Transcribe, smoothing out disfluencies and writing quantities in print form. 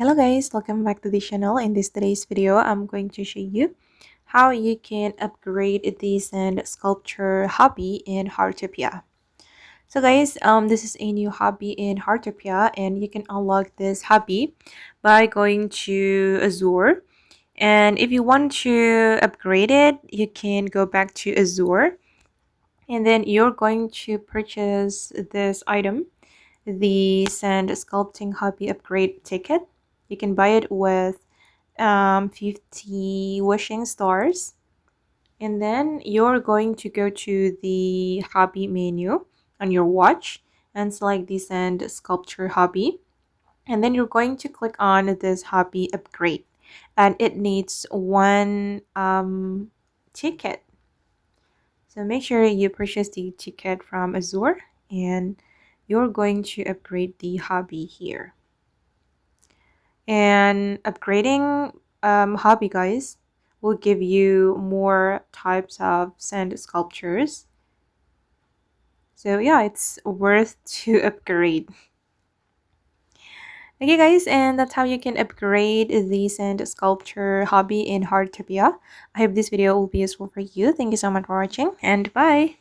Hello guys, welcome back to the channel. In today's video, I'm going to show you how you can upgrade the sand sculpture hobby in Heartopia. So guys, this is a new hobby in Heartopia, and you can unlock this hobby by going to Azure. And if you want to upgrade it, you can go back to Azure, and then you're going to purchase this item, the Sand Sculpting Hobby upgrade ticket. You can buy it with 50 wishing stars, and then you're going to go to the hobby menu on your watch and select the Sand Sculpture Hobby, and then you're going to click on this hobby upgrade, and it needs one ticket. So make sure you purchase the ticket from Azure, and you're going to upgrade the hobby here. And upgrading hobby, guys, will give you more types of sand sculptures. So yeah, it's worth to upgrade. Okay guys, and that's how you can upgrade the sand sculpture hobby in Heartopia. I hope this video will be useful for you. Thank you so much for watching, and bye!